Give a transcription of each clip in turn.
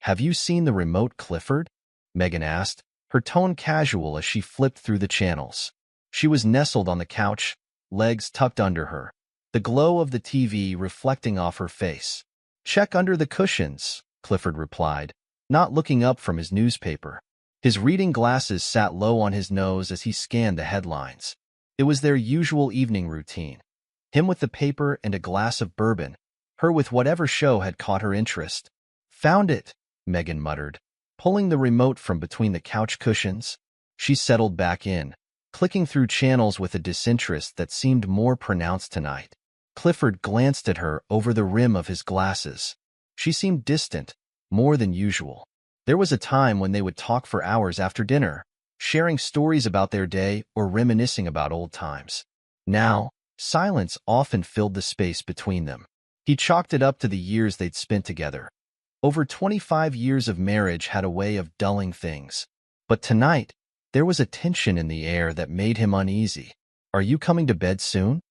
"Have you seen the remote, Clifford?" Megan asked, her tone casual as she flipped through the channels. She was nestled on the couch, legs tucked under her, the glow of the TV reflecting off her face. "Check under the cushions," Clifford replied, not looking up from his newspaper. His reading glasses sat low on his nose as he scanned the headlines. It was their usual evening routine. Him with the paper and a glass of bourbon, her with whatever show had caught her interest. "Found it," Megan muttered, pulling the remote from between the couch cushions. She settled back in, clicking through channels with a disinterest that seemed more pronounced tonight. Clifford glanced at her over the rim of his glasses. She seemed distant, more than usual. There was a time when they would talk for hours after dinner, sharing stories about their day or reminiscing about old times. Now, silence often filled the space between them. He chalked it up to the years they'd spent together. Over 25 years of marriage had a way of dulling things. But tonight, there was a tension in the air that made him uneasy. "Are you coming to bed soon?"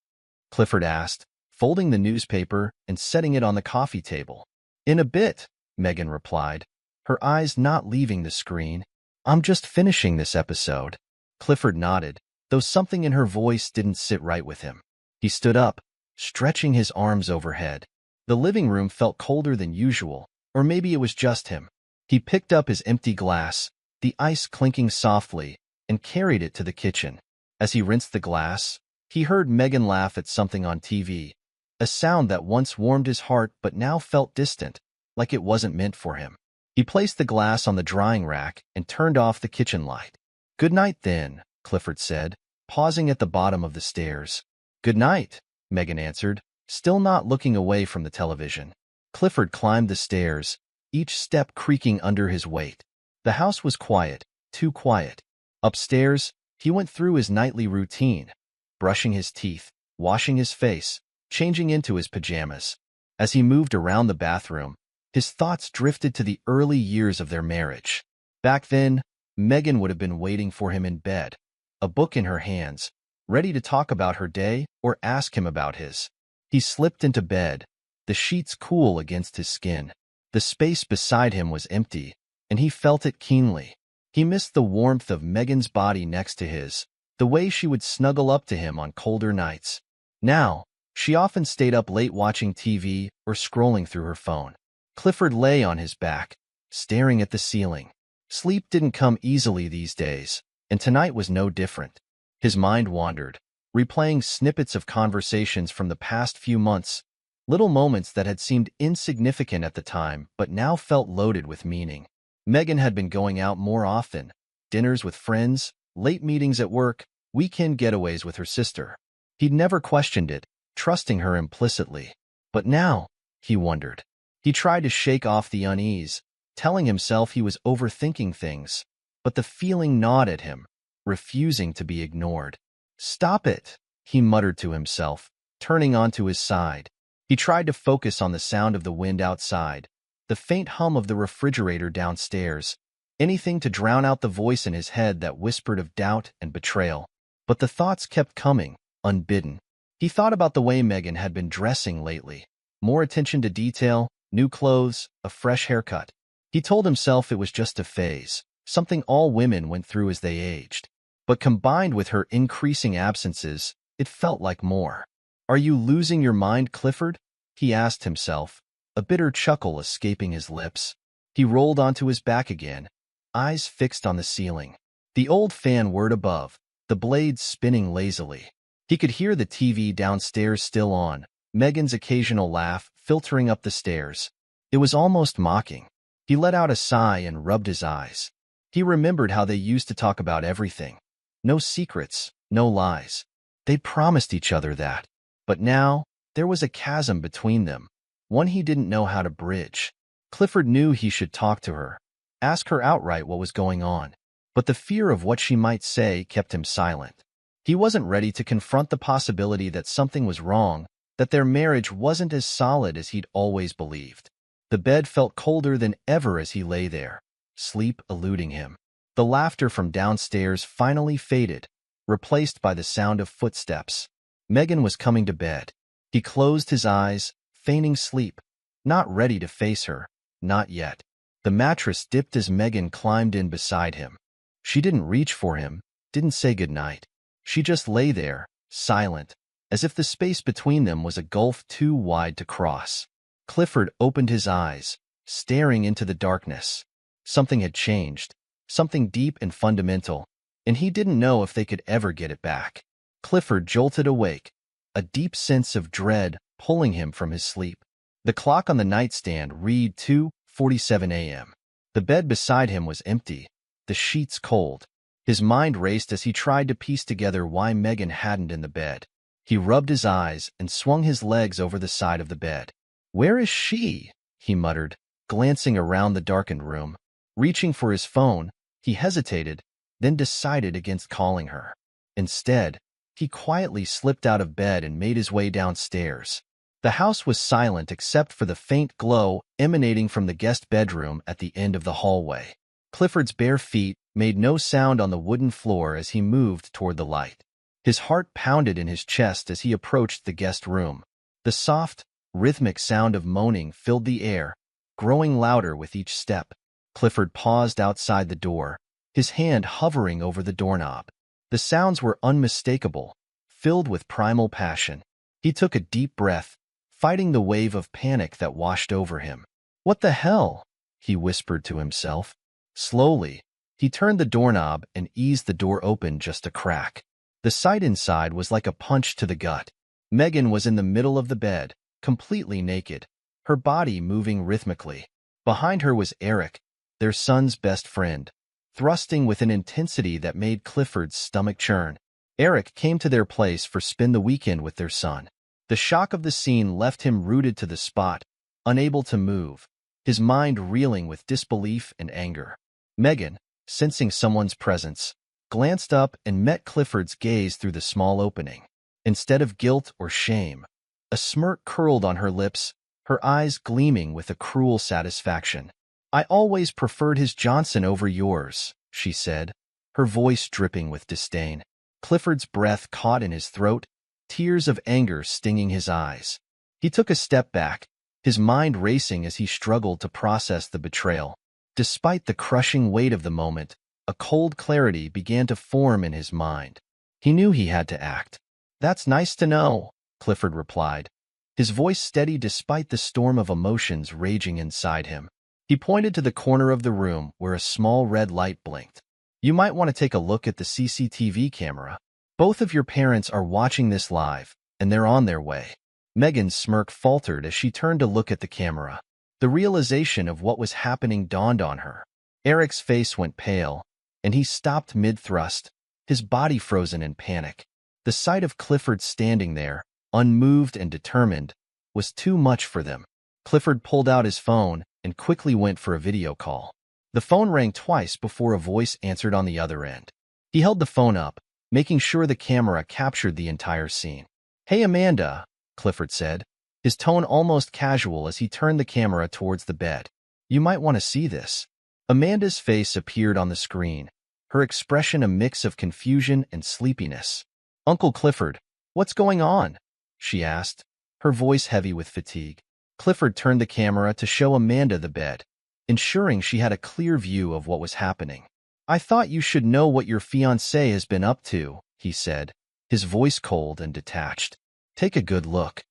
Clifford asked, folding the newspaper and setting it on the coffee table. "In a bit," Megan replied, her eyes not leaving the screen. "I'm just finishing this episode." Clifford nodded, though something in her voice didn't sit right with him. He stood up, stretching his arms overhead. The living room felt colder than usual, or maybe it was just him. He picked up his empty glass, the ice clinking softly, and carried it to the kitchen. As he rinsed the glass, he heard Megan laugh at something on TV, a sound that once warmed his heart but now felt distant, like it wasn't meant for him. He placed the glass on the drying rack and turned off the kitchen light. "Good night, then," Clifford said, pausing at the bottom of the stairs. "Good night," Megan answered, still not looking away from the television. Clifford climbed the stairs, each step creaking under his weight. The house was quiet, too quiet. Upstairs, he went through his nightly routine, brushing his teeth, washing his face, changing into his pajamas. As he moved around the bathroom, his thoughts drifted to the early years of their marriage. Back then, Megan would have been waiting for him in bed, a book in her hands, ready to talk about her day or ask him about his. He slipped into bed, the sheets cool against his skin. The space beside him was empty, and he felt it keenly. He missed the warmth of Megan's body next to his, the way she would snuggle up to him on colder nights. Now, she often stayed up late watching TV or scrolling through her phone. Clifford lay on his back, staring at the ceiling. Sleep didn't come easily these days, and tonight was no different. His mind wandered, replaying snippets of conversations from the past few months, little moments that had seemed insignificant at the time but now felt loaded with meaning. Megan had been going out more often, dinners with friends, late meetings at work, weekend getaways with her sister. He'd never questioned it, trusting her implicitly. But now, he wondered. He tried to shake off the unease, telling himself he was overthinking things, but the feeling gnawed at him, refusing to be ignored. "Stop it," he muttered to himself, turning onto his side. He tried to focus on the sound of the wind outside, the faint hum of the refrigerator downstairs, anything to drown out the voice in his head that whispered of doubt and betrayal. But the thoughts kept coming, unbidden. He thought about the way Megan had been dressing lately. More attention to detail, new clothes, a fresh haircut. He told himself it was just a phase, something all women went through as they aged. But combined with her increasing absences, it felt like more. "Are you losing your mind, Clifford?" he asked himself, a bitter chuckle escaping his lips. He rolled onto his back again, eyes fixed on the ceiling. The old fan whirred above, the blades spinning lazily. He could hear the TV downstairs still on, Megan's occasional laugh filtering up the stairs. It was almost mocking. He let out a sigh and rubbed his eyes. He remembered how they used to talk about everything. No secrets, no lies. They'd promised each other that. But now, there was a chasm between them, one he didn't know how to bridge. Clifford knew he should talk to her, ask her outright what was going on. But the fear of what she might say kept him silent. He wasn't ready to confront the possibility that something was wrong, that their marriage wasn't as solid as he'd always believed. The bed felt colder than ever as he lay there, sleep eluding him. The laughter from downstairs finally faded, replaced by the sound of footsteps. Megan was coming to bed. He closed his eyes, feigning sleep, not ready to face her, not yet. The mattress dipped as Megan climbed in beside him. She didn't reach for him, didn't say goodnight. She just lay there, silent, as if the space between them was a gulf too wide to cross. Clifford opened his eyes, staring into the darkness. Something had changed, something deep and fundamental, and he didn't know if they could ever get it back. Clifford jolted awake, a deep sense of dread pulling him from his sleep. The clock on the nightstand read 2:47 a.m. The bed beside him was empty, the sheets cold. His mind raced as he tried to piece together why Megan hadn't in the bed. He rubbed his eyes and swung his legs over the side of the bed. "Where is she?" he muttered, glancing around the darkened room. Reaching for his phone, he hesitated, then decided against calling her. Instead, he quietly slipped out of bed and made his way downstairs. The house was silent except for the faint glow emanating from the guest bedroom at the end of the hallway. Clifford's bare feet made no sound on the wooden floor as he moved toward the light. His heart pounded in his chest as he approached the guest room. The soft, rhythmic sound of moaning filled the air, growing louder with each step. Clifford paused outside the door, his hand hovering over the doorknob. The sounds were unmistakable, filled with primal passion. He took a deep breath, fighting the wave of panic that washed over him. "What the hell?" he whispered to himself. Slowly, he turned the doorknob and eased the door open just a crack. The sight inside was like a punch to the gut. Megan was in the middle of the bed, completely naked, her body moving rhythmically. Behind her was Eric, their son's best friend, thrusting with an intensity that made Clifford's stomach churn. Eric came to their place for spend the weekend with their son. The shock of the scene left him rooted to the spot, unable to move, his mind reeling with disbelief and anger. Megan, sensing someone's presence, glanced up and met Clifford's gaze through the small opening. Instead of guilt or shame, a smirk curled on her lips, her eyes gleaming with a cruel satisfaction. "I always preferred his Johnson over yours," she said, her voice dripping with disdain. Clifford's breath caught in his throat, tears of anger stinging his eyes. He took a step back, his mind racing as he struggled to process the betrayal. Despite the crushing weight of the moment, a cold clarity began to form in his mind. He knew he had to act. "That's nice to know," Clifford replied, his voice steady despite the storm of emotions raging inside him. He pointed to the corner of the room where a small red light blinked. "You might want to take a look at the CCTV camera. Both of your parents are watching this live, and they're on their way." Megan's smirk faltered as she turned to look at the camera. The realization of what was happening dawned on her. Eric's face went pale, and he stopped mid-thrust, his body frozen in panic. The sight of Clifford standing there, unmoved and determined, was too much for them. Clifford pulled out his phone and quickly went for a video call. The phone rang twice before a voice answered on the other end. He held the phone up, making sure the camera captured the entire scene. "Hey, Amanda," Clifford said, his tone almost casual as he turned the camera towards the bed. "You might want to see this." Amanda's face appeared on the screen, her expression a mix of confusion and sleepiness. "Uncle Clifford, what's going on?" she asked, her voice heavy with fatigue. Clifford turned the camera to show Amanda the bed, ensuring she had a clear view of what was happening. "I thought you should know what your fiancé has been up to," he said, his voice cold and detached. "Take a good look."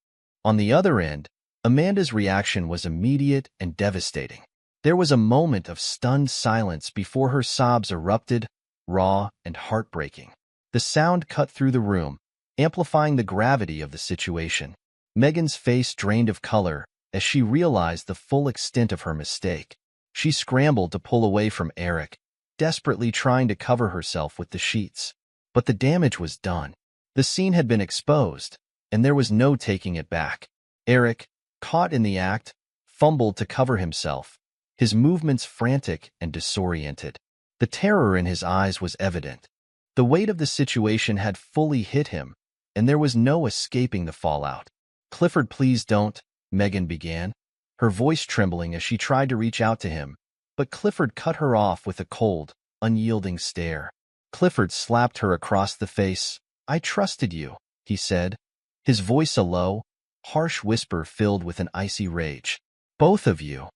On the other end, Amanda's reaction was immediate and devastating. There was a moment of stunned silence before her sobs erupted, raw and heartbreaking. The sound cut through the room, amplifying the gravity of the situation. Megan's face drained of color as she realized the full extent of her mistake. She scrambled to pull away from Eric, desperately trying to cover herself with the sheets. But the damage was done. The scene had been exposed, and there was no taking it back. Eric, caught in the act, fumbled to cover himself, his movements frantic and disoriented. The terror in his eyes was evident. The weight of the situation had fully hit him, and there was no escaping the fallout. "Clifford, please don't," Megan began, her voice trembling as she tried to reach out to him, but Clifford cut her off with a cold, unyielding stare. Clifford slapped her across the face. "I trusted you," he said, his voice a low, harsh whisper filled with an icy rage. "Both of you,"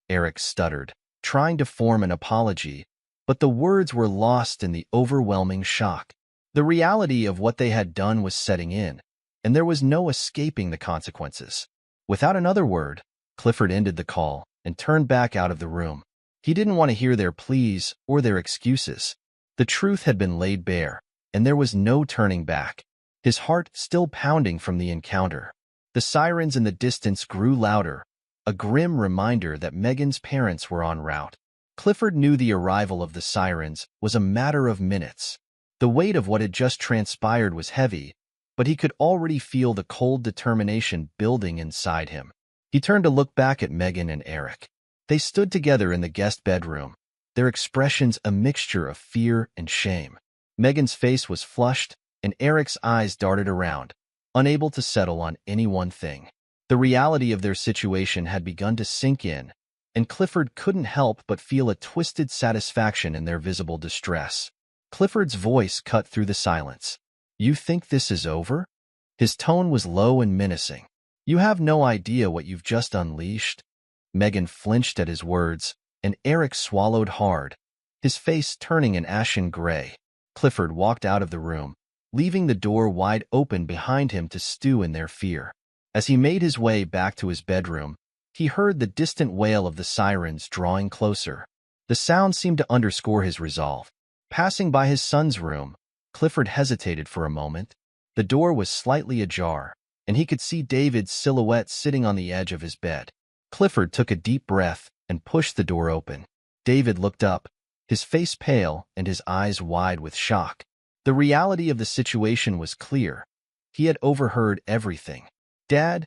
Eric stuttered. trying to form an apology, but the words were lost in the overwhelming shock. The reality of what they had done was setting in, and there was no escaping the consequences. Without another word, Clifford ended the call and turned back out of the room. He didn't want to hear their pleas or their excuses. The truth had been laid bare, and there was no turning back. His heart still pounding from the encounter. The sirens in the distance grew louder, a grim reminder that Megan's parents were en route. Clifford knew the arrival of the sirens was a matter of minutes. The weight of what had just transpired was heavy, but he could already feel the cold determination building inside him. He turned to look back at Megan and Eric. They stood together in the guest bedroom, their expressions a mixture of fear and shame. Megan's face was flushed, and Eric's eyes darted around, unable to settle on any one thing. The reality of their situation had begun to sink in, and Clifford couldn't help but feel a twisted satisfaction in their visible distress. Clifford's voice cut through the silence. "You think this is over?" His tone was low and menacing. "You have no idea what you've just unleashed." Megan flinched at his words, and Eric swallowed hard, his face turning an ashen gray. Clifford walked out of the room, leaving the door wide open behind him to stew in their fear. As he made his way back to his bedroom, he heard the distant wail of the sirens drawing closer. The sound seemed to underscore his resolve. Passing by his son's room, Clifford hesitated for a moment. The door was slightly ajar, and he could see David's silhouette sitting on the edge of his bed. Clifford took a deep breath and pushed the door open. David looked up, his face pale and his eyes wide with shock. The reality of the situation was clear. He had overheard everything. "Dad?"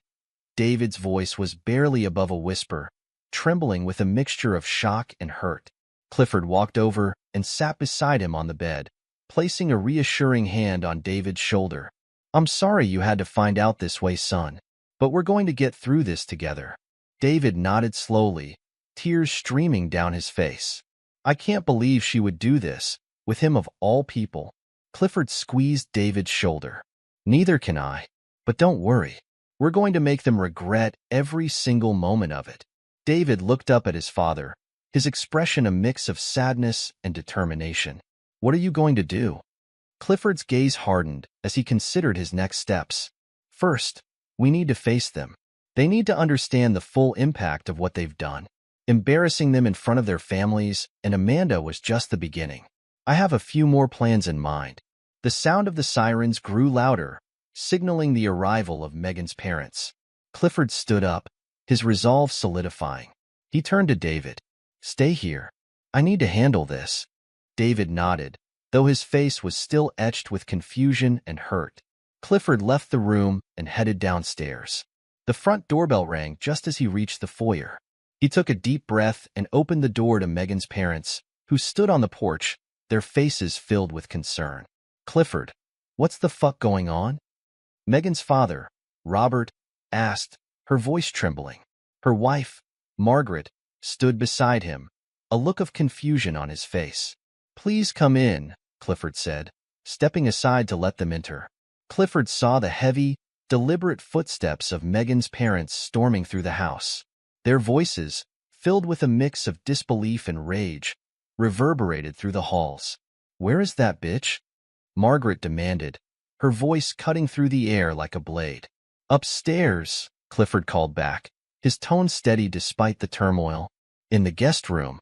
David's voice was barely above a whisper, trembling with a mixture of shock and hurt. Clifford walked over and sat beside him on the bed, placing a reassuring hand on David's shoulder. "I'm sorry you had to find out this way, son, but we're going to get through this together." David nodded slowly, tears streaming down his face. "I can't believe she would do this, with him of all people." Clifford squeezed David's shoulder. "Neither can I, but don't worry. We're going to make them regret every single moment of it." David looked up at his father, his expression a mix of sadness and determination. "What are you going to do?" Clifford's gaze hardened as he considered his next steps. "First, we need to face them. They need to understand the full impact of what they've done. Embarrassing them in front of their families and Amanda was just the beginning. I have a few more plans in mind." The sound of the sirens grew louder, signaling the arrival of Megan's parents. Clifford stood up, his resolve solidifying. He turned to David. "Stay here. I need to handle this." David nodded, though his face was still etched with confusion and hurt. Clifford left the room and headed downstairs. The front doorbell rang just as he reached the foyer. He took a deep breath and opened the door to Megan's parents, who stood on the porch, their faces filled with concern. "Clifford, what's the fuck going on?" Megan's father, Robert, asked, her voice trembling. Her wife, Margaret, stood beside him, a look of confusion on his face. "Please come in," Clifford said, stepping aside to let them enter. Clifford saw the heavy, deliberate footsteps of Megan's parents storming through the house. Their voices, filled with a mix of disbelief and rage, reverberated through the halls. "Where is that bitch?" Margaret demanded, her voice cutting through the air like a blade. "Upstairs," Clifford called back, his tone steady despite the turmoil. "In the guest room."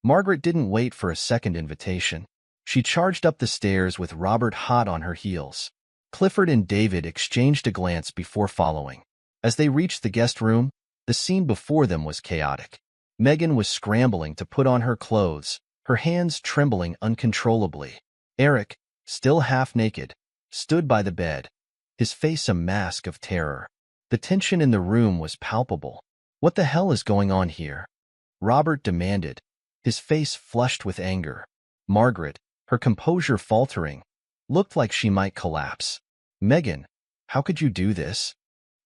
Margaret didn't wait for a second invitation. She charged up the stairs with Robert hot on her heels. Clifford and David exchanged a glance before following. As they reached the guest room, the scene before them was chaotic. Megan was scrambling to put on her clothes, her hands trembling uncontrollably. Eric, still half naked, stood by the bed, his face a mask of terror. The tension in the room was palpable. "What the hell is going on here?" Robert demanded, his face flushed with anger. Margaret, her composure faltering, looked like she might collapse. "Megan, how could you do this?"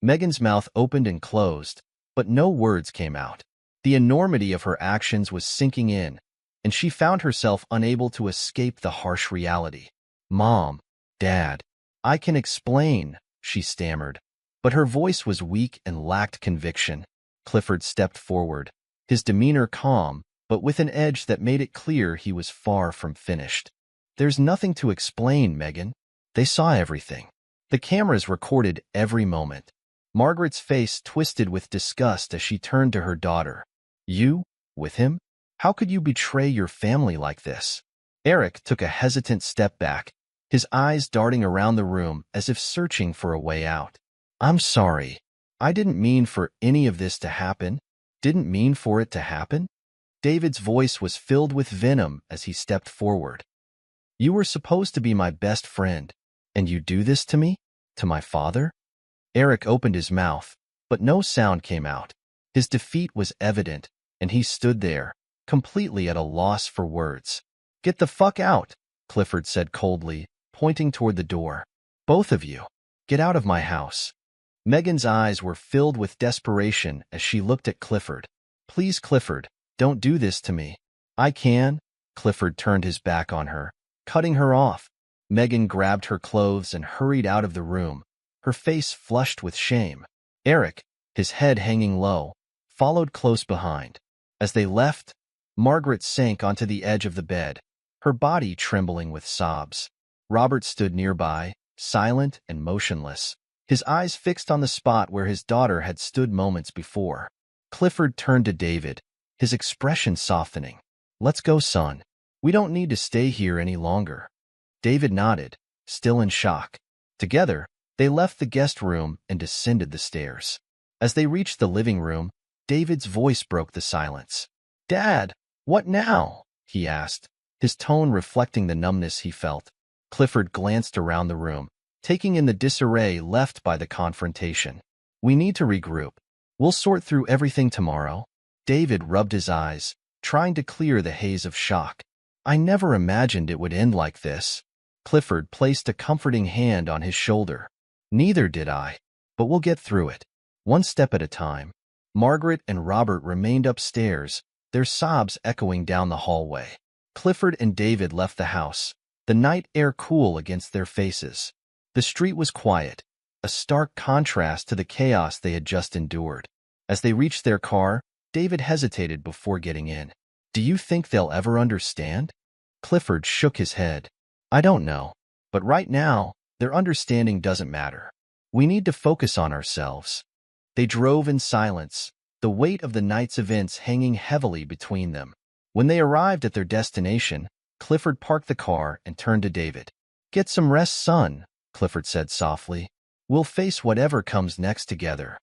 Megan's mouth opened and closed, but no words came out. The enormity of her actions was sinking in, and she found herself unable to escape the harsh reality. "Mom, Dad, I can explain," she stammered, but her voice was weak and lacked conviction. Clifford stepped forward, his demeanor calm but with an edge that made it clear he was far from finished. There's nothing to explain, Megan. They saw everything. The cameras recorded every moment. Margaret's face twisted with disgust as she turned to her daughter. You? With him? How could you betray your family like this? Eric took a hesitant step back, his eyes darting around the room as if searching for a way out. I'm sorry. I didn't mean for any of this to happen. Didn't mean for it to happen? David's voice was filled with venom as he stepped forward. You were supposed to be my best friend, and you do this to me? To my father? Eric opened his mouth, but no sound came out. His defeat was evident, and he stood there, completely at a loss for words. Get the fuck out, Clifford said coldly, pointing toward the door. Both of you, get out of my house. Megan's eyes were filled with desperation as she looked at Clifford. Please, Clifford, don't do this to me. I can. Clifford turned his back on her, cutting her off. Megan grabbed her clothes and hurried out of the room, her face flushed with shame. Eric, his head hanging low, followed close behind. As they left, Margaret sank onto the edge of the bed, her body trembling with sobs. Robert stood nearby, silent and motionless, his eyes fixed on the spot where his daughter had stood moments before. Clifford turned to David, his expression softening. Let's go, son. We don't need to stay here any longer. David nodded, still in shock. Together, they left the guest room and descended the stairs. As they reached the living room, David's voice broke the silence. Dad, what now? He asked, his tone reflecting the numbness he felt. Clifford glanced around the room, taking in the disarray left by the confrontation. We need to regroup. We'll sort through everything tomorrow. David rubbed his eyes, trying to clear the haze of shock. I never imagined it would end like this. Clifford placed a comforting hand on his shoulder. Neither did I, but we'll get through it, one step at a time. Margaret and Robert remained upstairs, their sobs echoing down the hallway. Clifford and David left the house, the night air cool against their faces. The street was quiet, a stark contrast to the chaos they had just endured. As they reached their car, David hesitated before getting in. Do you think they'll ever understand? Clifford shook his head. I don't know, but right now, their understanding doesn't matter. We need to focus on ourselves. They drove in silence, the weight of the night's events hanging heavily between them. When they arrived at their destination, Clifford parked the car and turned to David. Get some rest, son, Clifford said softly. We'll face whatever comes next together.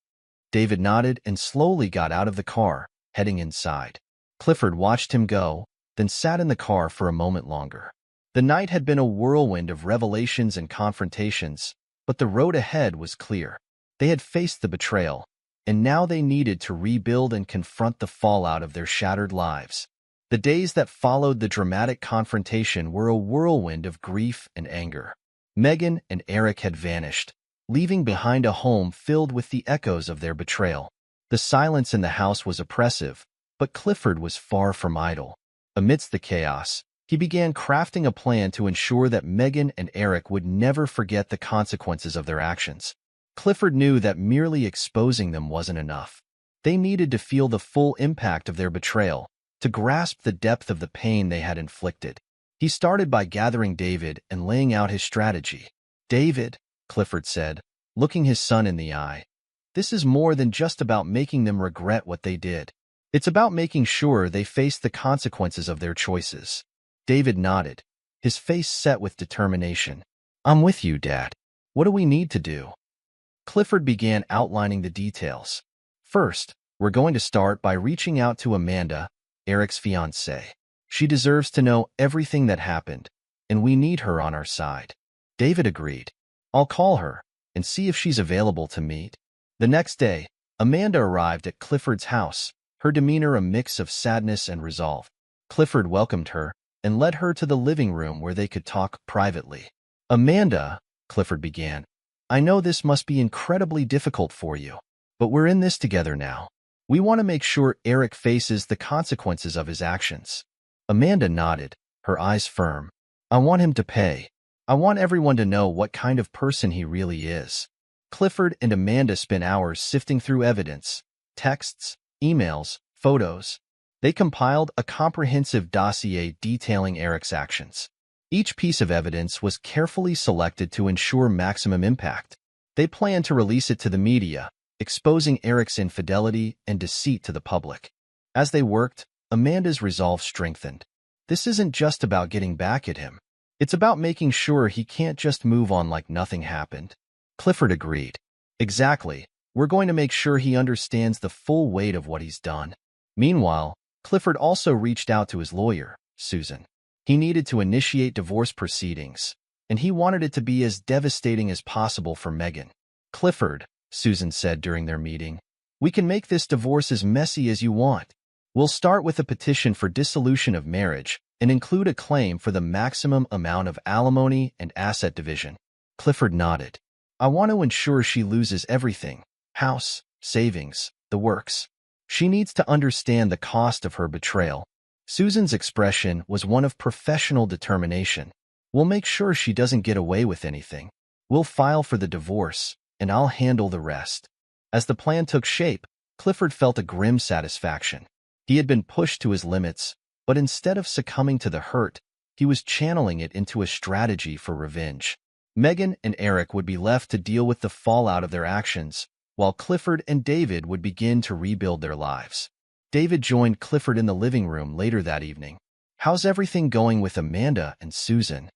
David nodded and slowly got out of the car, heading inside. Clifford watched him go, then sat in the car for a moment longer. The night had been a whirlwind of revelations and confrontations, but the road ahead was clear. They had faced the betrayal, and now they needed to rebuild and confront the fallout of their shattered lives. The days that followed the dramatic confrontation were a whirlwind of grief and anger. Megan and Eric had vanished, leaving behind a home filled with the echoes of their betrayal. The silence in the house was oppressive, but Clifford was far from idle. Amidst the chaos, he began crafting a plan to ensure that Megan and Eric would never forget the consequences of their actions. Clifford knew that merely exposing them wasn't enough. They needed to feel the full impact of their betrayal, to grasp the depth of the pain they had inflicted. He started by gathering David and laying out his strategy. David, Clifford said, looking his son in the eye, this is more than just about making them regret what they did. It's about making sure they face the consequences of their choices. David nodded, his face set with determination. I'm with you, Dad. What do we need to do? Clifford began outlining the details. First, we're going to start by reaching out to Amanda, Eric's fiancée. She deserves to know everything that happened, and we need her on our side. David agreed. I'll call her and see if she's available to meet. The next day, Amanda arrived at Clifford's house, her demeanor a mix of sadness and resolve. Clifford welcomed her and led her to the living room where they could talk privately. Amanda, Clifford began, I know this must be incredibly difficult for you, but we're in this together now. We want to make sure Eric faces the consequences of his actions. Amanda nodded, her eyes firm. I want him to pay. I want everyone to know what kind of person he really is. Clifford and Amanda spent hours sifting through evidence, texts, emails, photos. They compiled a comprehensive dossier detailing Eric's actions. Each piece of evidence was carefully selected to ensure maximum impact. They planned to release it to the media, exposing Eric's infidelity and deceit to the public. As they worked, Amanda's resolve strengthened. This isn't just about getting back at him. It's about making sure he can't just move on like nothing happened. Clifford agreed. Exactly. We're going to make sure he understands the full weight of what he's done. Meanwhile, Clifford also reached out to his lawyer, Susan. He needed to initiate divorce proceedings, and he wanted it to be as devastating as possible for Megan. Clifford, Susan said during their meeting, we can make this divorce as messy as you want. We'll start with a petition for dissolution of marriage and include a claim for the maximum amount of alimony and asset division. Clifford nodded. I want to ensure she loses everything. House, savings, the works. She needs to understand the cost of her betrayal. Susan's expression was one of professional determination. We'll make sure she doesn't get away with anything. We'll file for the divorce, and I'll handle the rest. As the plan took shape, Clifford felt a grim satisfaction. He had been pushed to his limits, but instead of succumbing to the hurt, he was channeling it into a strategy for revenge. Megan and Eric would be left to deal with the fallout of their actions, while Clifford and David would begin to rebuild their lives. David joined Clifford in the living room later that evening. How's everything going with Amanda and Susan?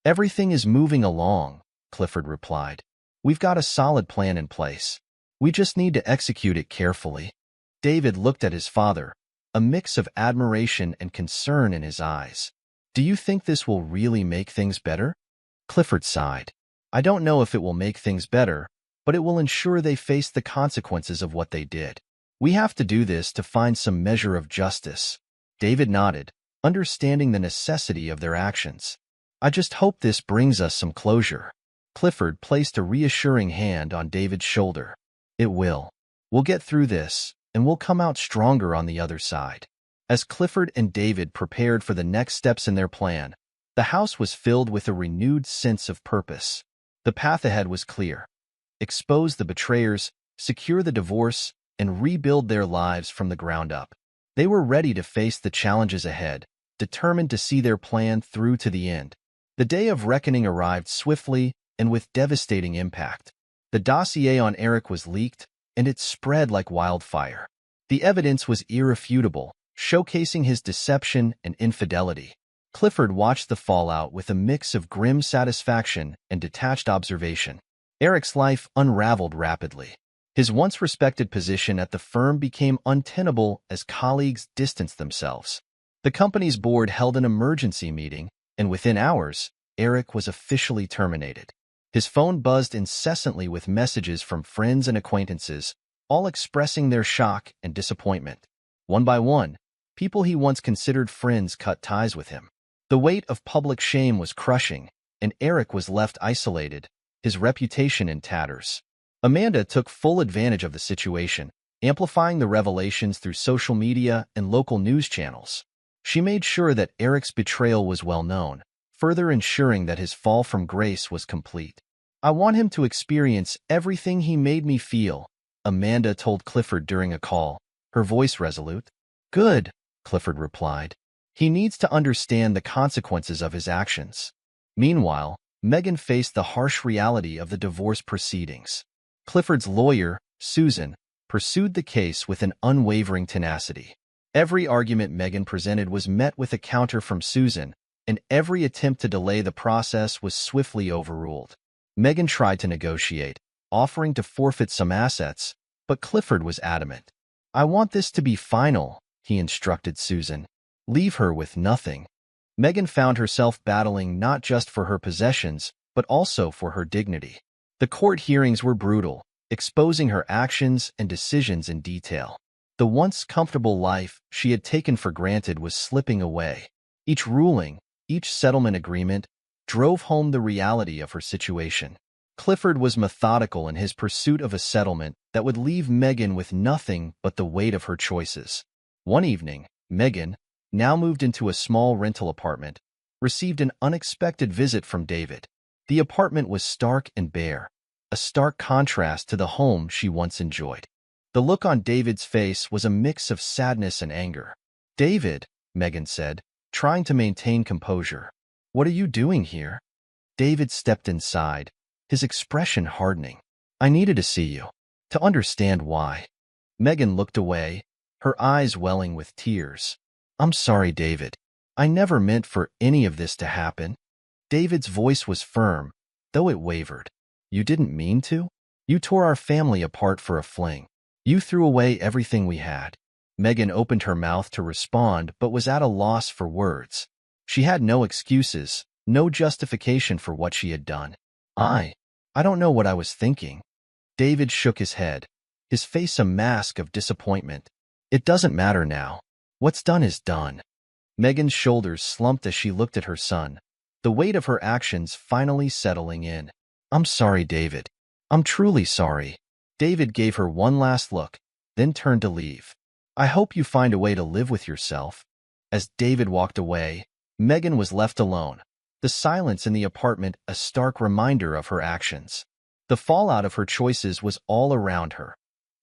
Everything is moving along, Clifford replied. We've got a solid plan in place. We just need to execute it carefully. David looked at his father, a mix of admiration and concern in his eyes. Do you think this will really make things better? Clifford sighed. I don't know if it will make things better, but it will ensure they face the consequences of what they did. We have to do this to find some measure of justice. David nodded, understanding the necessity of their actions. I just hope this brings us some closure. Clifford placed a reassuring hand on David's shoulder. It will. We'll get through this, and we'll come out stronger on the other side. As Clifford and David prepared for the next steps in their plan, the house was filled with a renewed sense of purpose. The path ahead was clear. Expose the betrayers, secure the divorce, and rebuild their lives from the ground up. They were ready to face the challenges ahead, determined to see their plan through to the end. The day of reckoning arrived swiftly and with devastating impact. The dossier on Eric was leaked, and it spread like wildfire. The evidence was irrefutable, showcasing his deception and infidelity. Clifford watched the fallout with a mix of grim satisfaction and detached observation. Eric's life unraveled rapidly. His once respected position at the firm became untenable as colleagues distanced themselves. The company's board held an emergency meeting, and within hours, Eric was officially terminated. His phone buzzed incessantly with messages from friends and acquaintances, all expressing their shock and disappointment. One by one, people he once considered friends cut ties with him. The weight of public shame was crushing, and Eric was left isolated, his reputation in tatters. Amanda took full advantage of the situation, amplifying the revelations through social media and local news channels. She made sure that Eric's betrayal was well known, further ensuring that his fall from grace was complete. I want him to experience everything he made me feel, Amanda told Clifford during a call, her voice resolute. Good, Clifford replied. He needs to understand the consequences of his actions. Meanwhile, Megan faced the harsh reality of the divorce proceedings. Clifford's lawyer, Susan, pursued the case with an unwavering tenacity. Every argument Megan presented was met with a counter from Susan, and every attempt to delay the process was swiftly overruled. Megan tried to negotiate, offering to forfeit some assets, but Clifford was adamant. I want this to be final, he instructed Susan. Leave her with nothing. Megan found herself battling not just for her possessions, but also for her dignity. The court hearings were brutal, exposing her actions and decisions in detail. The once comfortable life she had taken for granted was slipping away. Each ruling, each settlement agreement, drove home the reality of her situation. Clifford was methodical in his pursuit of a settlement that would leave Megan with nothing but the weight of her choices. One evening, Megan, now moved into a small rental apartment, received an unexpected visit from David. The apartment was stark and bare, a stark contrast to the home she once enjoyed. The look on David's face was a mix of sadness and anger. David, Megan said, trying to maintain composure. What are you doing here? David stepped inside, his expression hardening. I needed to see you, to understand why. Megan looked away, her eyes welling with tears. I'm sorry, David. I never meant for any of this to happen. David's voice was firm, though it wavered. You didn't mean to? You tore our family apart for a fling. You threw away everything we had. Megan opened her mouth to respond but was at a loss for words. She had no excuses, no justification for what she had done. I don't know what I was thinking. David shook his head, his face a mask of disappointment. It doesn't matter now. What's done is done. Megan's shoulders slumped as she looked at her son, the weight of her actions finally settling in. I'm sorry, David. I'm truly sorry. David gave her one last look, then turned to leave. I hope you find a way to live with yourself. As David walked away, Megan was left alone, the silence in the apartment a stark reminder of her actions. The fallout of her choices was all around her.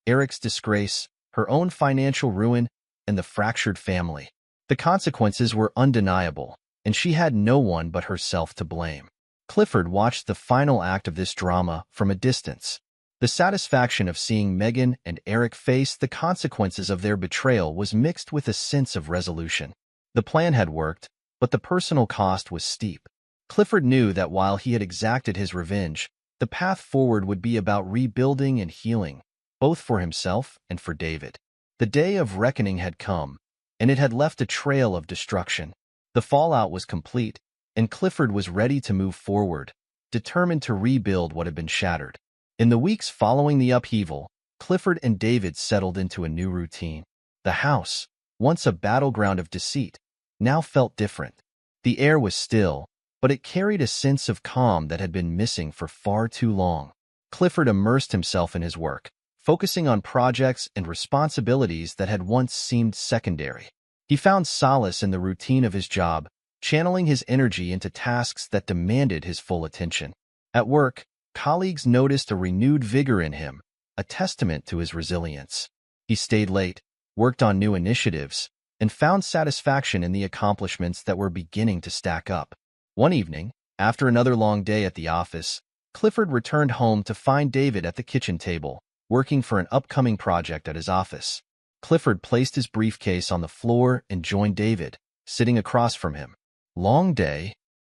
Eric's disgrace, her own financial ruin, and the fractured family. The consequences were undeniable, and she had no one but herself to blame. Clifford watched the final act of this drama from a distance. The satisfaction of seeing Megan and Eric face the consequences of their betrayal was mixed with a sense of resolution. The plan had worked, but the personal cost was steep. Clifford knew that while he had exacted his revenge, the path forward would be about rebuilding and healing, both for himself and for David. The day of reckoning had come, and it had left a trail of destruction. The fallout was complete, and Clifford was ready to move forward, determined to rebuild what had been shattered. In the weeks following the upheaval, Clifford and David settled into a new routine. The house, once a battleground of deceit, now felt different. The air was still, but it carried a sense of calm that had been missing for far too long. Clifford immersed himself in his work, focusing on projects and responsibilities that had once seemed secondary. He found solace in the routine of his job, channeling his energy into tasks that demanded his full attention. At work, colleagues noticed a renewed vigor in him, a testament to his resilience. He stayed late, worked on new initiatives, and found satisfaction in the accomplishments that were beginning to stack up. One evening, after another long day at the office, Clifford returned home to find David at the kitchen table, working for an upcoming project at his office. Clifford placed his briefcase on the floor and joined David, sitting across from him. Long day?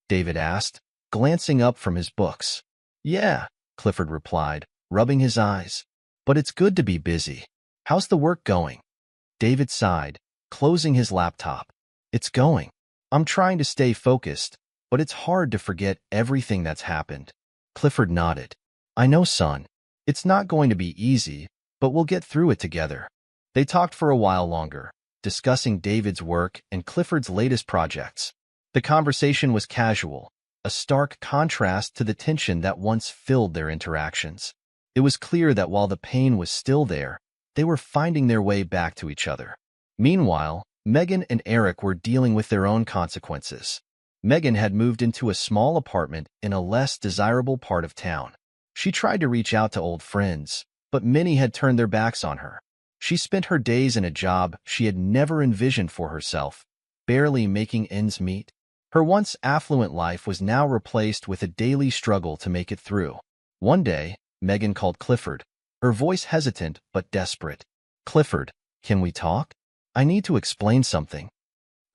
David asked, glancing up from his books. Yeah, Clifford replied, rubbing his eyes. But it's good to be busy. How's the work going? David sighed, closing his laptop. It's going. I'm trying to stay focused, but it's hard to forget everything that's happened. Clifford nodded. I know, son. It's not going to be easy, but we'll get through it together. They talked for a while longer, discussing David's work and Clifford's latest projects. The conversation was casual, a stark contrast to the tension that once filled their interactions. It was clear that while the pain was still there, they were finding their way back to each other. Meanwhile, Megan and Eric were dealing with their own consequences. Megan had moved into a small apartment in a less desirable part of town. She tried to reach out to old friends, but many had turned their backs on her. She spent her days in a job she had never envisioned for herself, barely making ends meet. Her once affluent life was now replaced with a daily struggle to make it through. One day, Megan called Clifford, her voice hesitant but desperate. Clifford, can we talk? I need to explain something.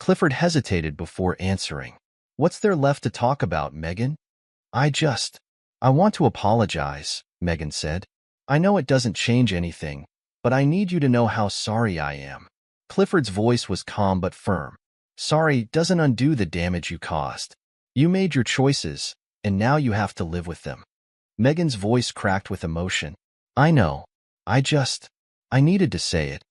Clifford hesitated before answering. What's there left to talk about, Megan? I want to apologize, Megan said. I know it doesn't change anything, but I need you to know how sorry I am. Clifford's voice was calm but firm. Sorry doesn't undo the damage you caused. You made your choices, and now you have to live with them. Megan's voice cracked with emotion. I know. I needed to say it.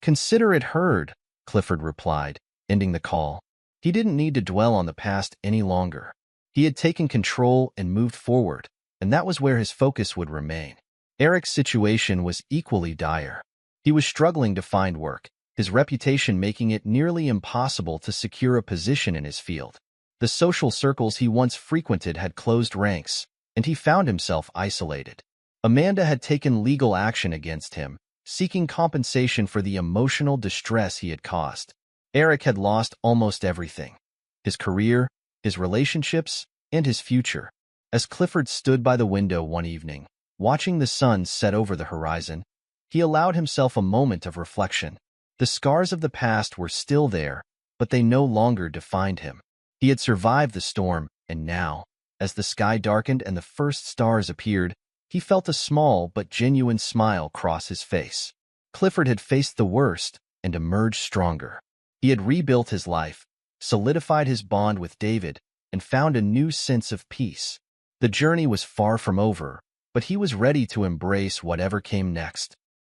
Consider it heard, Clifford replied, ending the call. He didn't need to dwell on the past any longer. He had taken control and moved forward, and that was where his focus would remain. Eric's situation was equally dire. He was struggling to find work, his reputation making it nearly impossible to secure a position in his field. The social circles he once frequented had closed ranks, and he found himself isolated. Amanda had taken legal action against him, seeking compensation for the emotional distress he had caused. Eric had lost almost everything: his career, his relationships, and his future. As Clifford stood by the window one evening, watching the sun set over the horizon, he allowed himself a moment of reflection. The scars of the past were still there, but they no longer defined him. He had survived the storm, and now, as the sky darkened and the first stars appeared, he felt a small but genuine smile cross his face. Clifford had faced the worst and emerged stronger. He had rebuilt his life, solidified his bond with David, and found a new sense of peace. The journey was far from over, but he was ready to embrace whatever came next.